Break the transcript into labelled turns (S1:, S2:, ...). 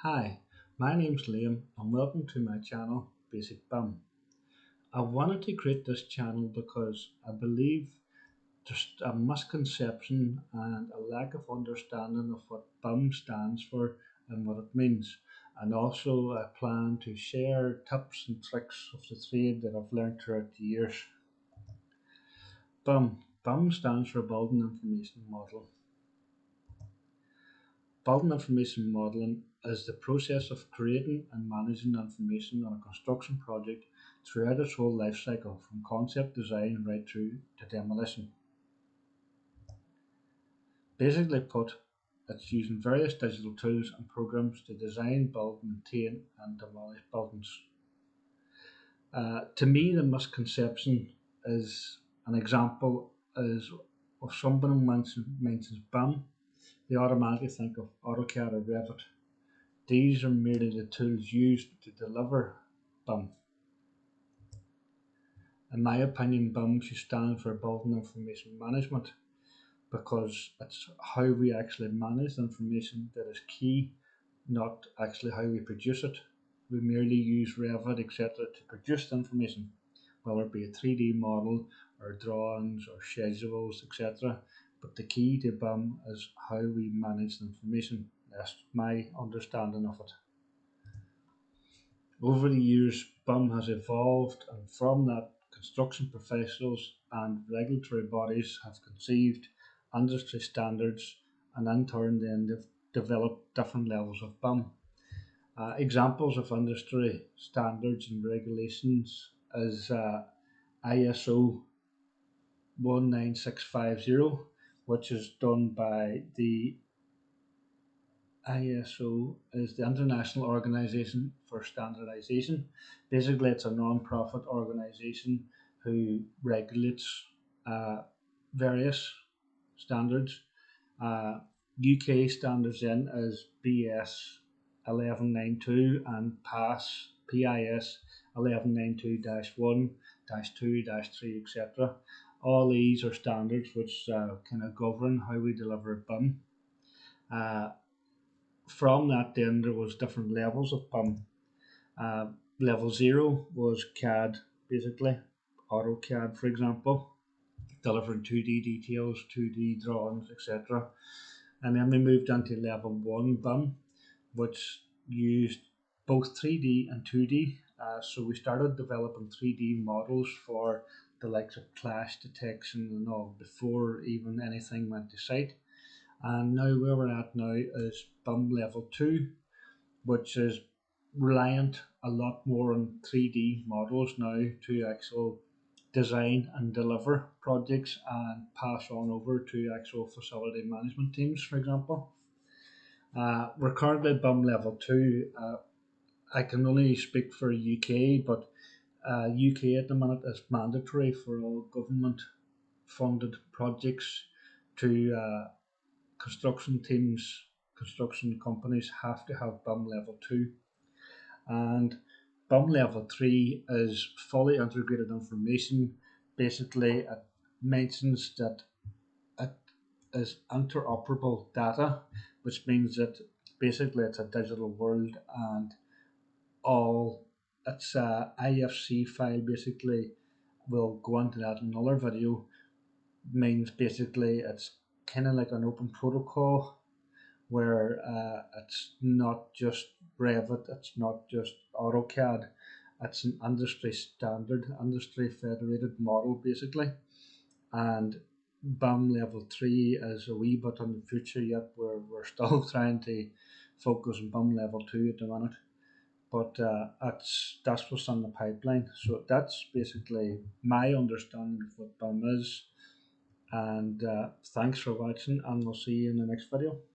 S1: Hi, my name's Liam and welcome to my channel BasicBIM. I wanted to create this channel because I believe there's a misconception and a lack of understanding of what BIM stands for and what it means. And also I plan to share tips and tricks of the trade that I've learned throughout the years. BIM stands for Building Information Model. Building information modeling is the process of creating and managing information on a construction project throughout its whole life cycle, from concept design right through to demolition. Basically put, it's using various digital tools and programs to design, build, maintain and demolish buildings. To me, the misconception is an example is if somebody mentions BIM, they automatically think of AutoCAD or Revit. These are merely the tools used to deliver BIM. In my opinion, BIM should stand for Building Information Management because it's how we actually manage the information that is key, not actually how we produce it. We merely use Revit, etc. to produce the information, whether it be a 3D model or drawings or schedules, etc. But the key to BIM is how we manage the information. That's my understanding of it. Over the years, BIM has evolved, and from that, construction professionals and regulatory bodies have conceived industry standards, and in turn, then they've developed different levels of BIM. Examples of industry standards and regulations is ISO 19650, which is done by the ISO is the International Organization for Standardization. Basically, it's a non-profit organization who regulates various standards. UK standards in is BS 1192 and PIS 1192-1, -2, -3, etc. All these are standards which kind of govern how we deliver BIM. From that, then there was different levels of BIM. Level 0 was CAD, basically AutoCAD, for example, delivering 2D details, 2D drawings, etc. And then we moved into level 1 BIM, which used both 3D and 2D. So we started developing 3D models for the likes of clash detection and all before even anything went to site. And now where we're at now is BIM level 2, which is reliant a lot more on 3D models now to actual design and deliver projects and pass on over to actual facility management teams, for example. We're currently BIM level 2. I can only speak for UK, but UK at the minute is mandatory for all government funded projects to construction teams, construction companies have to have BIM level 2. And BIM level 3 is fully integrated information. Basically, it mentions that it is interoperable data, which means that basically it's a digital world and all its IFC file basically will go into that in another video. Means basically it's kind of like an open protocol where it's not just Revit, it's not just AutoCAD, it's an industry standard, industry federated model basically. And BIM level 3 is a wee bit in the future yet, where we're still trying to focus on BIM level 2 at the minute. But that's what's on the pipeline. So that's basically my understanding of what BIM is. And thanks for watching, and we'll see you in the next video.